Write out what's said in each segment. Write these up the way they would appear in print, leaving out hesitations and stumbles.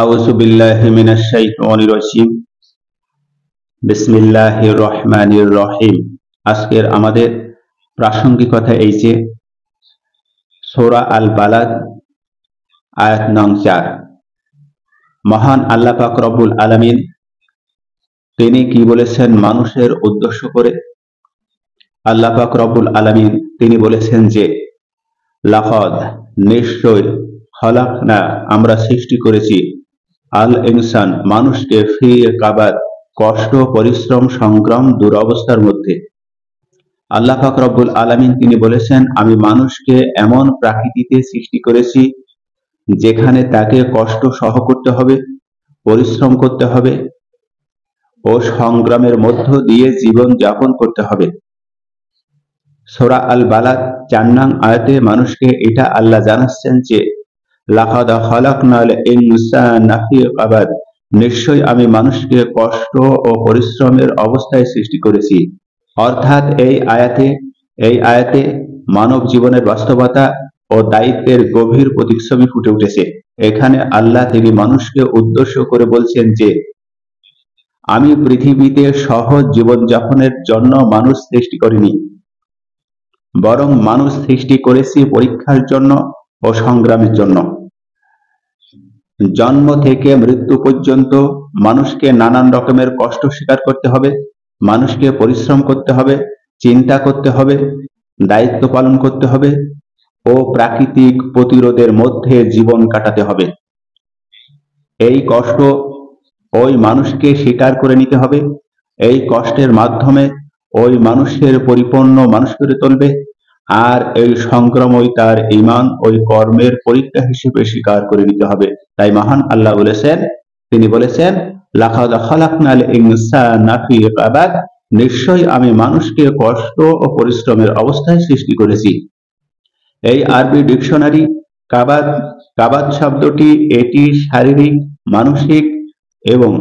আউযু বিল্লাহি মিনাশ শাইতানির রাজিম। বিসমিল্লাহির রহমানির রহিম। আজকের আমাদের প্রাসঙ্গিকতা এই যে সূরা আল বালাদ আয়াত নং ৪। মহান আল্লাহ পাক রব্বুল আলামিন তিনি কি বলেছেন মানুষের উদ্দেশ্য করে? আল্লাহ পাক রব্বুল আলামিন তিনি বলেছেন যে লাকাদ নিশ্চয় খলাকনা আমরা সৃষ্টি করেছি আল ইনসান মানুষকে ফি কাবাদ কষ্ট পরিশ্রম সংগ্রাম দুরবস্থার মধ্যে। আল্লাহ পাক রব্বুল আলামিন তিনি বলেছেন আমি মানুষকে এমন প্রাকৃতিতে সৃষ্টি করেছি যেখানে তাকে কষ্ট সহ করতে হবে, পরিশ্রম করতে হবে ও সংগ্রামের মধ্য দিয়ে জীবন যাপন করতে হবে। সূরা আল বালাদ ৪ নং আয়াতে মানুষকে এটা আল্লাহ জানাচ্ছেন যে লাকাদ খালাকনাল ইনসানা ফি কাবাদ নিশ্চয় আমি মানুষকে কষ্ট ও পরিশ্রমের অবস্থায় সৃষ্টি করেছি। অর্থাৎ এই আয়াতে মানব জীবনের বাস্তবতা ও দায়িত্বের গভীর প্রতিচ্ছবি ফুটে উঠেছে। এখানে আল্লাহ তিনি মানুষকে উদ্দেশ্য করে বলছেন যে আমি পৃথিবীতে সহজ জীবনযাপনের জন্য মানুষ সৃষ্টি করিনি, বরং মানুষ সৃষ্টি করেছি পরীক্ষার জন্য ও সংগ্রামের জন্য। জন্ম থেকে মৃত্যু পর্যন্ত মানুষকে নানান রকমের কষ্ট স্বীকার করতে হবে, মানুষকে পরিশ্রম করতে হবে, চিন্তা করতে হবে, দায়িত্ব পালন করতে হবে ও প্রাকৃতিক প্রতিরোধের মধ্যে জীবন কাটাতে হবে। এই কষ্ট ওই মানুষকে স্বীকার করে নিতে হবে। এই কষ্টের মাধ্যমে ওই মানুষের পরিপূর্ণ মানুষ করে তুলবে, আর এই সংগ্রামই তার ঈমান ওই কর্মের পরীক্ষা হিসেবে স্বীকার করে নিতে হবে। তাই মহান আল্লাহ তিনি বলেছেন লাকাদ খালাকনাল ইনসানা ফি কাবাদ নিশ্চয় আমি মানুষকে কষ্ট ও পরিশ্রমের অবস্থায় সৃষ্টি করেছি। এই আরবি ডিকশনারি কাবাদ শব্দটি এটি শারীরিক, মানসিক এবং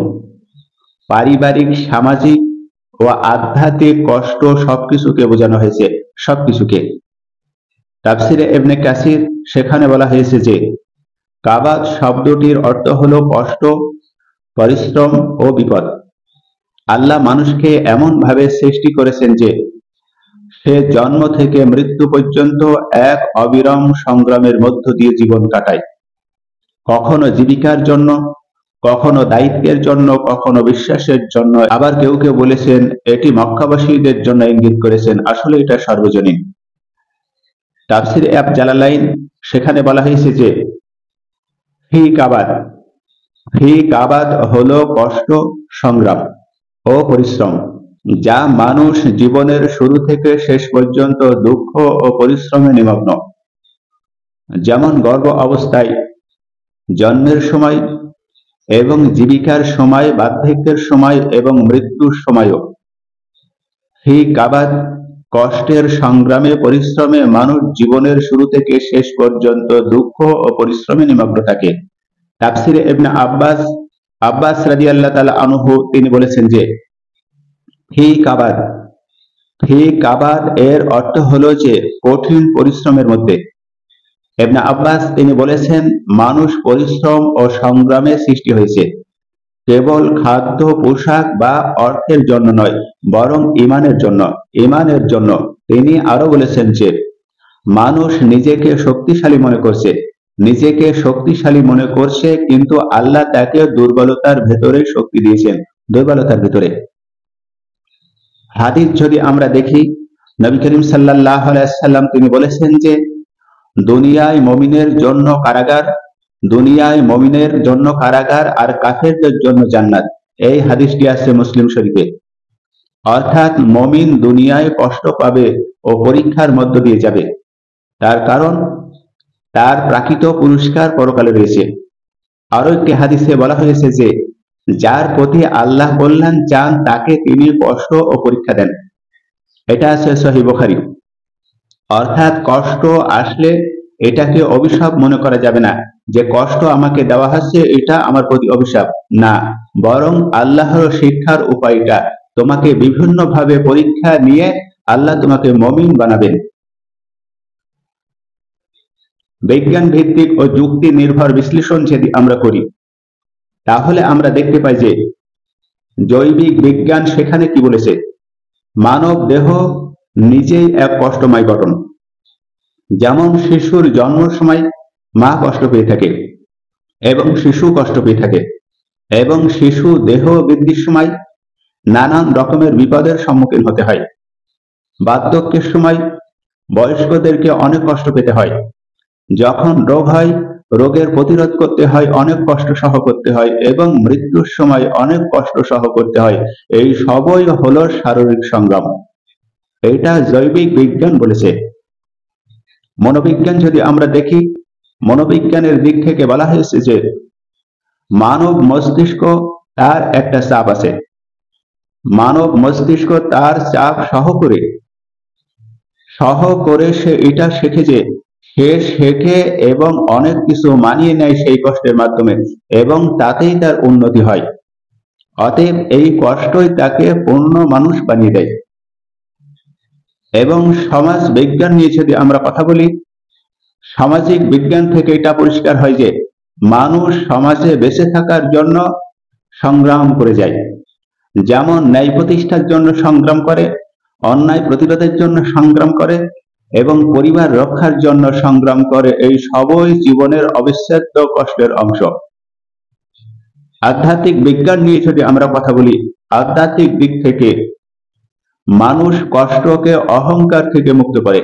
পারিবারিক, সামাজিক ও আধ্যাত্মিক কষ্ট সবকিছুকে বোঝানো হয়েছে, সবকিছুকে। তাফসিরে ইবনে কাসির সেখানে বলা হয়েছে যে কাবাদ শব্দটির অর্থ হলো কষ্ট, পরিশ্রম ও বিপদ। আল্লাহ মানুষকে এমন ভাবে সৃষ্টি করেছেন যে সে জন্ম থেকে মৃত্যু পর্যন্ত এক অবিরাম সংগ্রামের মধ্য দিয়ে জীবন কাটায়, কখনো জীবিকার জন্য, কখনো দায়িত্বের জন্য, কখনো বিশ্বাসের জন্য। আবার কেউ কেউ বলেছেন এটি মক্কাবাসীদের জন্য ইঙ্গিত করেছেন, আসলে এটা সর্বজনীন। তাফসির আব জালালাইন সেখানে বলা হয়েছে যে ফি কাবাদ হলো কষ্ট, সংগ্রাম ও পরিশ্রম, যা মানুষ জীবনের শুরু থেকে শেষ পর্যন্ত দুঃখ ও পরিশ্রমে নিমগ্ন। যেমন গর্ভ অবস্থায়, জন্মের সময় এবং জীবিকার সময়, বার্ধক্যের সময় এবং মৃত্যুর সময়ও। ফি কাবাদ কষ্টের, সংগ্রামে, পরিশ্রমে মানুষ জীবনের শুরু থেকে শেষ পর্যন্ত দুঃখ ও পরিশ্রমে নিমগ্ন থাকে। তাফসিরে ইবনে আব্বাস রাদিয়াল্লাহু তাআলা আনহু তিনি বলেছেন যে ফি কাবাদ এর অর্থ হলো যে কঠিন পরিশ্রমের মধ্যে। ইবনে আব্বাস তিনি বলেছেন মানুষ পরিশ্রম ও সংগ্রামে সৃষ্টি হয়েছে, কেবল খাদ্য, পোশাক বা অর্থের জন্য নয়, বরং ঈমানের জন্য। তিনি আরো বলেছেন যে মানুষ নিজেকে শক্তিশালী মনে করছে, কিন্তু আল্লাহ তাকে দুর্বলতার ভেতরে শক্তি দিয়েছেন, দুর্বলতার ভেতরে। হাদিস যদি আমরা দেখি, নবী করিম সাল্লাল্লাহু আলাইহি ওয়াসাল্লাম তিনি বলেছেন যে দুনিয়ায় মুমিনের জন্য কারাগার আর কাফেরদের জন্য জান্নাত। এই হাদিসটি আছে মুসলিম শরীফে। অর্থাৎ মুমিন দুনিয়ায় কষ্ট পাবে ও পরীক্ষার মধ্য দিয়ে যাবে, তার কারণ তার প্রাকৃত পুরস্কার পরকালে রয়েছে। আরো একটি হাদিসে বলা হয়েছে যে যার প্রতি আল্লাহ কল্যাণ চান তাকে তিনি কষ্ট ও পরীক্ষা দেন। এটা আছে সহিহ বুখারী। অর্থাৎ কষ্ট আসলে এটাকে অভিশাপ মনে করা যাবে না, যে কষ্ট আমাকে দেওয়া হচ্ছে এটা আমার প্রতি অভিশাপ না, বরং আল্লাহর শিক্ষার উপায়টা। তোমাকে বিভিন্ন ভাবে পরীক্ষা নিয়ে আল্লাহ তোমাকে মুমিন বানাবেন। বিজ্ঞান ভিত্তিক ও যুক্তি নির্ভর বিশ্লেষণ যদি আমরা করি, তাহলে আমরা দেখতে পাই যে জৈবিক বিজ্ঞান সেখানে কি বলেছে, মানব দেহ নিজেই এক কষ্টময় গঠন। যেমন শিশুর জন্মের সময় মা কষ্ট পেয়ে থাকে এবং শিশু কষ্ট পেয়ে থাকে, এবং শিশু দেহ বৃদ্ধির সময় নানান রকমের বিপদের সম্মুখীন হতে হয়। বার্ধক্যের সময় বয়স্কদেরকে অনেক কষ্ট পেতে হয়। যখন রোগ হয়, রোগের প্রতিরোধ করতে হয়, অনেক কষ্ট সহ করতে হয়, এবং মৃত্যুর সময় অনেক কষ্ট সহ করতে হয়। এই সবই হলো শারীরিক সংগ্রাম। এটা জৈবিক বিজ্ঞান বলেছে। মনোবিজ্ঞান যদি আমরা দেখি, মনোবিজ্ঞানের দিক থেকে বলা হয়েছে যে মানব মস্তিষ্ক তার একটা চাপ আছে। মানব মস্তিষ্ক তার চাপ সহ করে সে এটা শেখে যে সে শেখে এবং অনেক কিছু মানিয়ে নেয় সেই কষ্টের মাধ্যমে, এবং তাতেই তার উন্নতি হয়। অতএব এই কষ্টই তাকে পূর্ণ মানুষ বানিয়ে দেয়। এবং সমাজ বিজ্ঞান নিয়ে যদি আমরা কথা বলি, সামাজিক বিজ্ঞান থেকে এটা পরিষ্কার হয় যে মানুষ সমাজে বেঁচে থাকার জন্য সংগ্রাম করে যায়। যেমন ন্যায় প্রতিষ্ঠার জন্য সংগ্রাম করে, অন্যায় প্রতিরোধের জন্য সংগ্রাম করে, এবং পরিবার রক্ষার জন্য সংগ্রাম করে। এই সবই জীবনের অবিচ্ছেদ্য কষ্টের অংশ। আধ্যাত্মিক বিজ্ঞান নিয়ে যদি আমরা কথা বলি, আধ্যাত্মিক দিক থেকে মানুষ কষ্টকে অহংকার থেকে মুক্ত করে।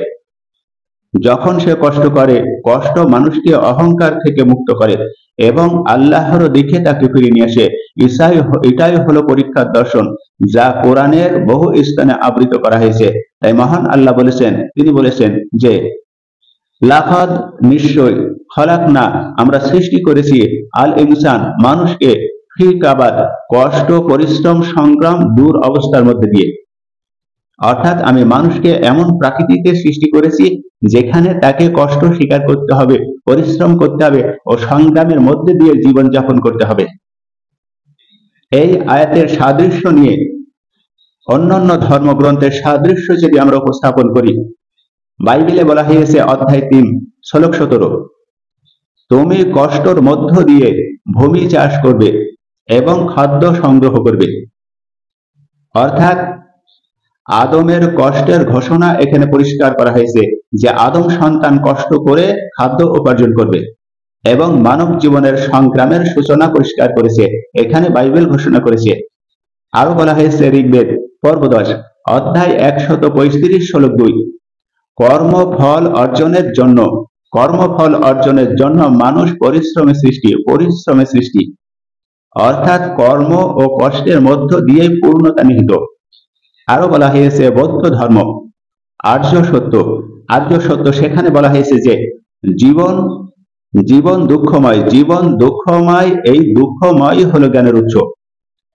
যখন সে কষ্ট করে, কষ্ট মানুষকে অহংকার থেকে মুক্ত করে এবং আল্লাহর দিকে তাকে ফিরিয়ে নিয়ে আসে। এটাই হলো পরীক্ষার দর্শন, যা কোরআনের বহু স্থানে আবৃত করা হয়েছে। তাই মহান আল্লাহ বলেছেন, তিনি বলেছেন যে লাকাদ নিশ্চয় খলাকনা আমরা সৃষ্টি করেছি আল ইনসান মানুষকে ফি কাবাদ কষ্ট, পরিশ্রম, সংগ্রাম, দূর অবস্থার মধ্যে দিয়ে। অর্থাৎ আমি মানুষকে এমন প্রাকৃতিকে সৃষ্টি করেছি যেখানে তাকে কষ্ট স্বীকার করতে হবে, পরিশ্রম করতে হবে ও সংগ্রামের মধ্যে দিয়ে জীবন যাপন করতে হবে। এই আয়াতের সাদৃশ্য নিয়ে অন্যান্য ধর্মগ্রন্থের সাদৃশ্য যদি আমরা উপস্থাপন করি, বাইবেলে বলা হয়েছে অধ্যায় 3 শ্লোক 17, তুমি কষ্টর মধ্য দিয়ে ভূমি চাষ করবে এবং খাদ্য সংগ্রহ করবে। অর্থাৎ আদমের কষ্টের ঘোষণা এখানে পরিষ্কার করা হয়েছে যে আদম সন্তান কষ্ট করে খাদ্য উপার্জন করবে এবং মানব জীবনের সংগ্রামের সূচনা পরিষ্কার করেছে, এখানে বাইবেল ঘোষণা করেছে। আরো বলা হয়েছে ঋগ্বেদ পর্ব 10 অধ্যায় 135 শ্লোক 2, কর্মফল অর্জনের জন্য মানুষ পরিশ্রমে সৃষ্টি। অর্থাৎ কর্ম ও কষ্টের মধ্য দিয়ে পূর্ণতা নিহিত। আরো বলা হয়েছে বৌদ্ধ ধর্ম আর্য সত্য, সেখানে বলা হয়েছে যে জীবন দুঃখময়, এই দুঃখময় হলো জ্ঞানের উৎস।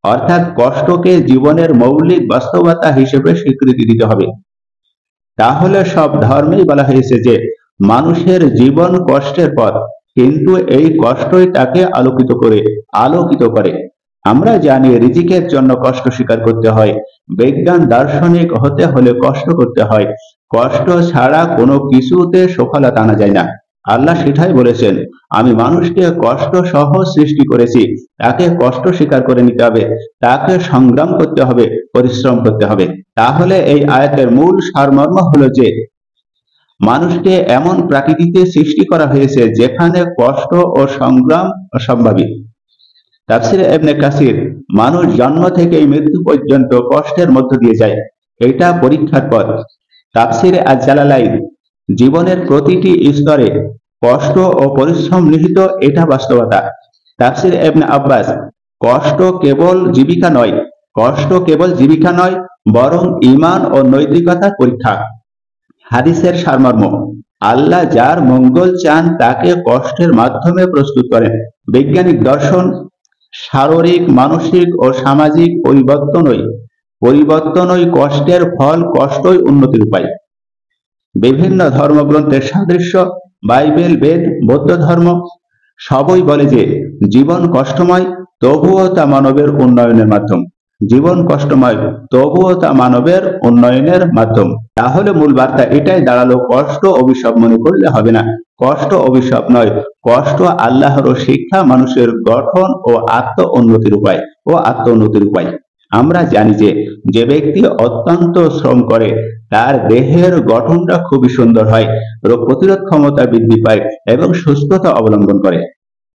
অর্থাৎ কষ্টকে জীবনের মৌলিক বাস্তবতা হিসেবে স্বীকৃতি দিতে হবে। তাহলে সব ধর্মেই বলা হয়েছে যে মানুষের জীবন কষ্টের পথ, কিন্তু এই কষ্টই তাকে আলোকিত করে। আমরা জানি রিজিকের জন্য কষ্ট স্বীকার করতে হয়, বিজ্ঞান দার্শনিক হতে হলে কষ্ট করতে হয়। কষ্ট ছাড়া কোনো কিছুতে সফলতা আনা যায় না। আল্লাহ সেটাই বলেছেন, আমি মানুষকে কষ্ট সহ সৃষ্টি করেছি, তাকে কষ্ট স্বীকার করে নিতে হবে, তাকে সংগ্রাম করতে হবে, পরিশ্রম করতে হবে। তাহলে এই আয়াতের মূল সারমর্ম হলো যে মানুষকে এমন প্রকৃতিতে সৃষ্টি করা হয়েছে যেখানে কষ্ট ও সংগ্রাম অসম্ভাবী। তাফসিরে ইবনে কাসির, মানুষ জন্ম থেকে মৃত্যু পর্যন্ত কষ্টের মধ্য দিয়ে যায়, এটা পরীক্ষার পথ। তাফসিরে আজ-জালালাইন, জীবনের প্রতিটি স্তরে কষ্ট ও পরিশ্রম নিহিত, এটা বাস্তবতা। তাফসিরে ইবনে আব্বাস, কষ্ট কেবল জীবিকা নয় বরং ঈমান ও নৈতিকতার পরীক্ষা। হাদিসের সারমর্ম, আল্লাহ যার মঙ্গল চান তাকে কষ্টের মাধ্যমে প্রস্তুত করেন। বৈজ্ঞানিক দর্শন, শারীরিক, মানসিক ও সামাজিক পরিবর্তনই কষ্টের ফল, কষ্টই উন্নতির উপায়। বিভিন্ন ধর্মগ্রন্থের সাদৃশ্য, বাইবেল, বেদ, বৌদ্ধ ধর্ম সবই বলে যে জীবন কষ্টময়, তবুও তা মানবের উন্নয়নের মাধ্যম। জীবন কষ্টময়, তবুও তা মানবের উন্নয়নের মাধ্যম। তাহলে মূল বার্তা এটাই দাঁড়ালো, কষ্ট অভিশাপ মনে করলে হবে না। কষ্ট অভিশাপ নয়, কষ্ট আল্লাহর শিক্ষা, মানুষের গঠন ও আত্ম উন্নতির উপায়। আমরা জানি যে যে ব্যক্তি অত্যন্ত শ্রম করে তার দেহের গঠনটা খুবই সুন্দর হয়, রোগ প্রতিরোধ ক্ষমতা বৃদ্ধি পায় এবং সুস্থতা অবলম্বন করে।